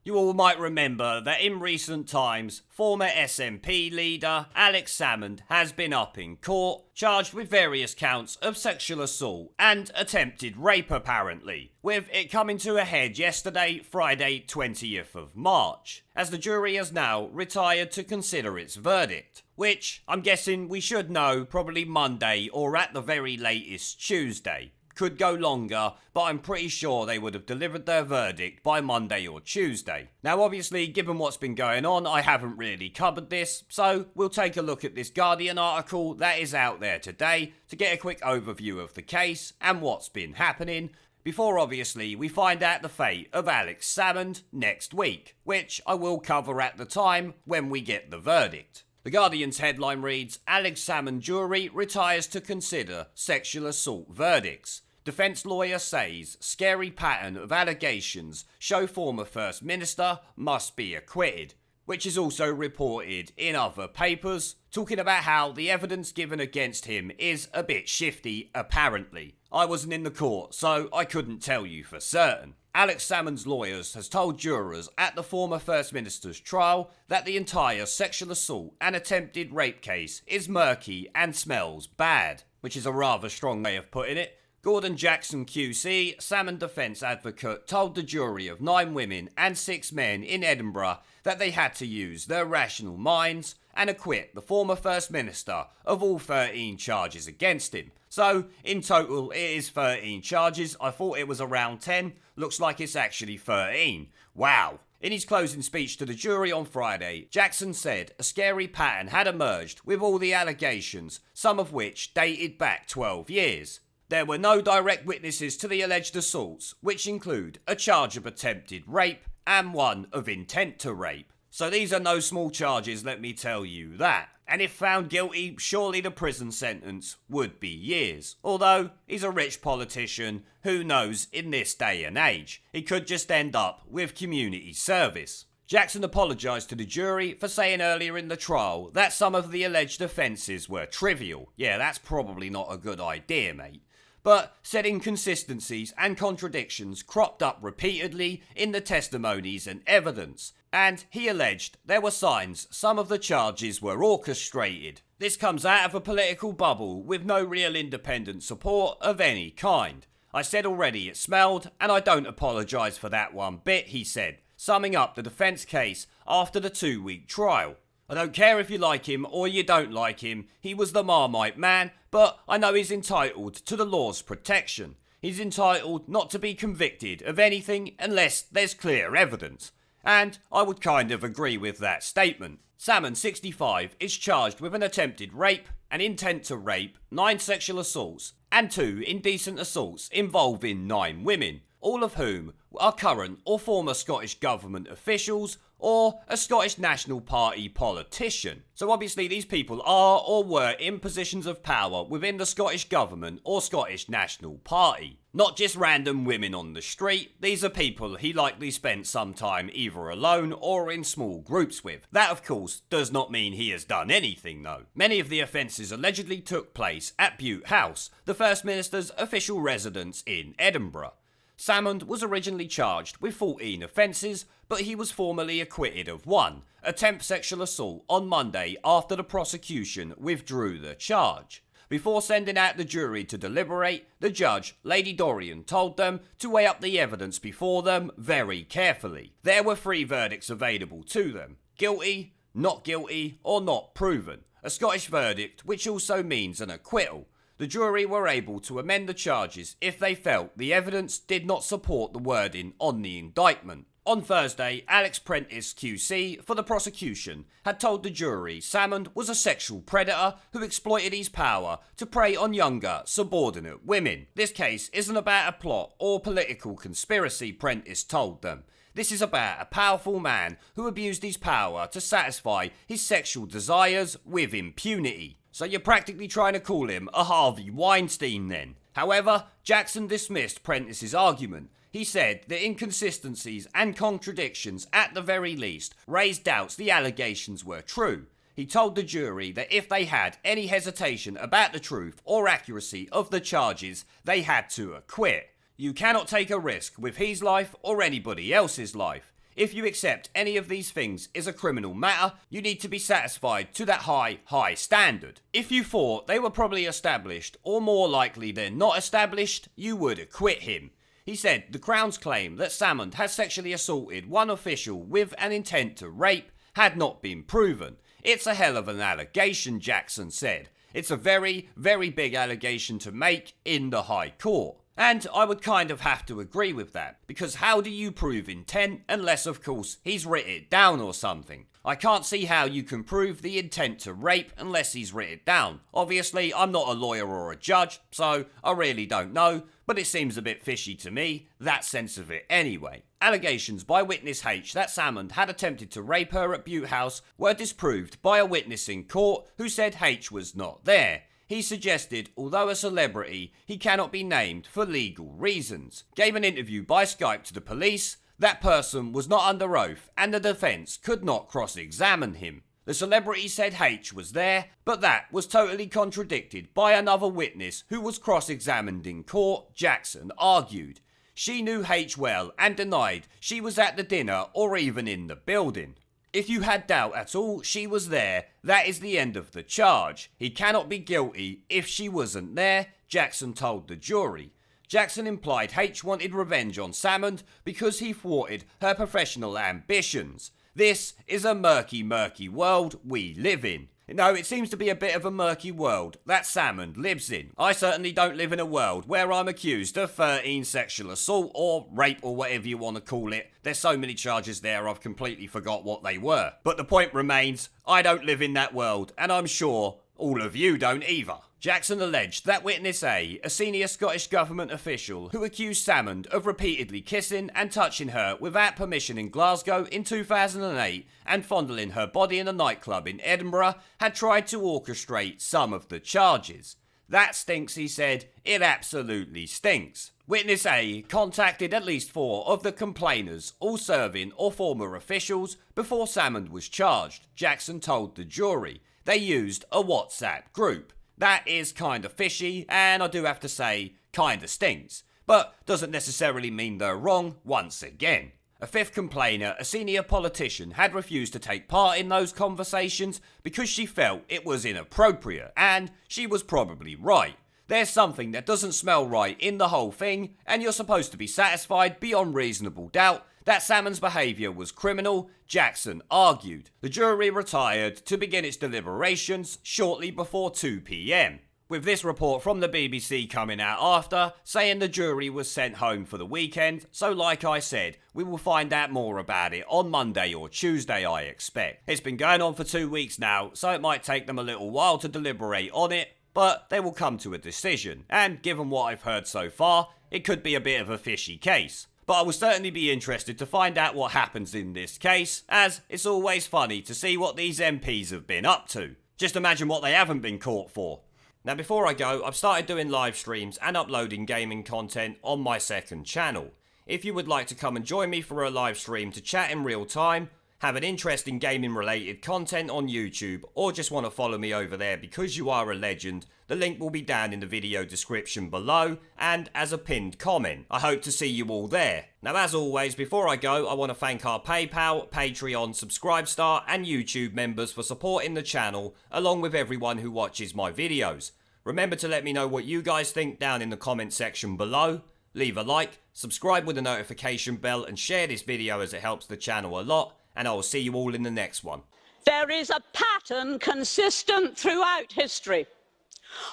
You all might remember that in recent times, former SNP leader Alex Salmond has been up in court, charged with various counts of sexual assault and attempted rape apparently, with it coming to a head yesterday, Friday 20th of March, as the jury has now retired to consider its verdict, which I'm guessing we should know probably Monday or at the very latest Tuesday. Could go longer, but I'm pretty sure they would have delivered their verdict by Monday or Tuesday. Now obviously, given what's been going on, I haven't really covered this, so we'll take a look at this Guardian article that is out there today to get a quick overview of the case and what's been happening, before obviously we find out the fate of Alex Salmond next week, which I will cover at the time when we get the verdict. The Guardian's headline reads, Alex Salmond jury retires to consider sexual assault verdicts. Defence lawyer says scary pattern of allegations show former First Minister must be acquitted, which is also reported in other papers, talking about how the evidence given against him is a bit shifty apparently. I wasn't in the court, so I couldn't tell you for certain. Alex Salmond's lawyers has told jurors at the former First Minister's trial that the entire sexual assault and attempted rape case is murky and smells bad, which is a rather strong way of putting it. Gordon Jackson QC, Salmond defence advocate, told the jury of 9 women and 6 men in Edinburgh that they had to use their rational minds and acquit the former First Minister of all 13 charges against him. So, in total, it is 13 charges. I thought it was around 10. Looks like it's actually 13. Wow. In his closing speech to the jury on Friday, Jackson said a scary pattern had emerged with all the allegations, some of which dated back 12 years. There were no direct witnesses to the alleged assaults, which include a charge of attempted rape and one of intent to rape. So these are no small charges, let me tell you that. And if found guilty, surely the prison sentence would be years. Although, he's a rich politician, who knows in this day and age. He could just end up with community service. Jackson apologised to the jury for saying earlier in the trial that some of the alleged offences were trivial. Yeah, that's probably not a good idea, mate. But said inconsistencies and contradictions cropped up repeatedly in the testimonies and evidence, and he alleged there were signs some of the charges were orchestrated. This comes out of a political bubble with no real independent support of any kind. I said already it smelled, and I don't apologise for that one bit, he said, summing up the defence case after the 2-week trial. I don't care if you like him or you don't like him, he was the Marmite man, but I know he's entitled to the law's protection. He's entitled not to be convicted of anything unless there's clear evidence. And I would kind of agree with that statement. Salmond, 65, is charged with an attempted rape, an intent to rape, 9 sexual assaults, and 2 indecent assaults involving 9 women, all of whom are current or former Scottish Government officials or a Scottish National Party politician. So obviously these people are or were in positions of power within the Scottish Government or Scottish National Party. Not just random women on the street, these are people he likely spent some time either alone or in small groups with. That of course does not mean he has done anything though. Many of the offences allegedly took place at Bute House, the First Minister's official residence in Edinburgh. Salmond was originally charged with 14 offences, but he was formally acquitted of 1, attempt sexual assault, on Monday after the prosecution withdrew the charge. Before sending out the jury to deliberate, the judge, Lady Dorian, told them to weigh up the evidence before them very carefully. There were 3 verdicts available to them: guilty, not guilty, or not proven. A Scottish verdict, which also means an acquittal. The jury were able to amend the charges if they felt the evidence did not support the wording on the indictment. On Thursday, Alex Prentice QC for the prosecution had told the jury Salmond was a sexual predator who exploited his power to prey on younger, subordinate women. This case isn't about a plot or political conspiracy, Prentice told them. This is about a powerful man who abused his power to satisfy his sexual desires with impunity. So you're practically trying to call him a Harvey Weinstein then. However, Jackson dismissed Prentice's argument. He said the inconsistencies and contradictions, at the very least, raised doubts the allegations were true. He told the jury that if they had any hesitation about the truth or accuracy of the charges, they had to acquit. You cannot take a risk with his life or anybody else's life. If you accept any of these things is a criminal matter, you need to be satisfied to that high standard. If you thought they were probably established, or more likely they're not established, you would acquit him. He said the Crown's claim that Salmond has sexually assaulted one official with an intent to rape had not been proven. It's a hell of an allegation, Jackson said. It's a very, very big allegation to make in the High Court. And I would kind of have to agree with that, because how do you prove intent unless, of course, he's written it down or something? I can't see how you can prove the intent to rape unless he's written it down. Obviously, I'm not a lawyer or a judge, so I really don't know, but it seems a bit fishy to me, that sense of it anyway. Allegations by witness H that Salmond had attempted to rape her at Butte House were disproved by a witness in court who said H was not there. He suggested, although a celebrity, he cannot be named for legal reasons. Gave an interview by Skype to the police. That person was not under oath and the defence could not cross-examine him. The celebrity said H was there, but that was totally contradicted by another witness who was cross-examined in court, Jackson argued. She knew H well and denied she was at the dinner or even in the building. If you had doubt at all she was there, that is the end of the charge. He cannot be guilty if she wasn't there, Jackson told the jury. Jackson implied H wanted revenge on Salmond because he thwarted her professional ambitions. This is a murky, murky world we live in. No, it seems to be a bit of a murky world that Salmond lives in. I certainly don't live in a world where I'm accused of 13 sexual assault or rape or whatever you want to call it. There's so many charges there I've completely forgot what they were. But the point remains, I don't live in that world, and I'm sure all of you don't either. Jackson alleged that witness A senior Scottish government official who accused Salmond of repeatedly kissing and touching her without permission in Glasgow in 2008 and fondling her body in a nightclub in Edinburgh, had tried to orchestrate some of the charges. That stinks, he said. It absolutely stinks. Witness A contacted at least 4 of the complainers, all serving or former officials, before Salmond was charged, Jackson told the jury. They used a WhatsApp group. That is kinda fishy, and I do have to say, kinda stinks. But doesn't necessarily mean they're wrong once again. A 5th complainer, a senior politician, had refused to take part in those conversations because she felt it was inappropriate, and she was probably right. There's something that doesn't smell right in the whole thing, and you're supposed to be satisfied beyond reasonable doubt that Salmond's behaviour was criminal, Jackson argued. The jury retired to begin its deliberations shortly before 2 p.m. With this report from the BBC coming out after, saying the jury was sent home for the weekend, so like I said, we will find out more about it on Monday or Tuesday, I expect. It's been going on for 2 weeks now, so it might take them a little while to deliberate on it, but they will come to a decision, and given what I've heard so far, it could be a bit of a fishy case. But I will certainly be interested to find out what happens in this case, as it's always funny to see what these MPs have been up to. Just imagine what they haven't been caught for. Now before I go, I've started doing live streams and uploading gaming content on my second channel. If you would like to come and join me for a live stream to chat in real time, have an interest in gaming related content on YouTube, or just want to follow me over there because you are a legend, the link will be down in the video description below and as a pinned comment. I hope to see you all there. Now as always, before I go, I want to thank our PayPal, Patreon, Subscribestar and YouTube members for supporting the channel, along with everyone who watches my videos. Remember to let me know what you guys think down in the comment section below. Leave a like, subscribe with the notification bell and share this video as it helps the channel a lot. And I will see you all in the next one. There is a pattern consistent throughout history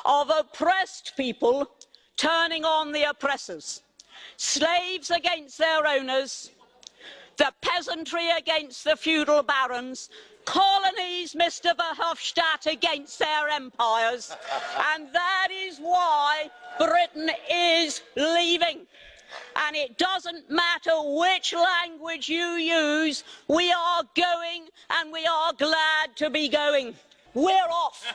of oppressed people turning on the oppressors. Slaves against their owners, the peasantry against the feudal barons, colonies, Mr. Verhofstadt, against their empires. And that is why Britain is leaving. And it doesn't matter which language you use, we are going and we are glad to be going. We're off.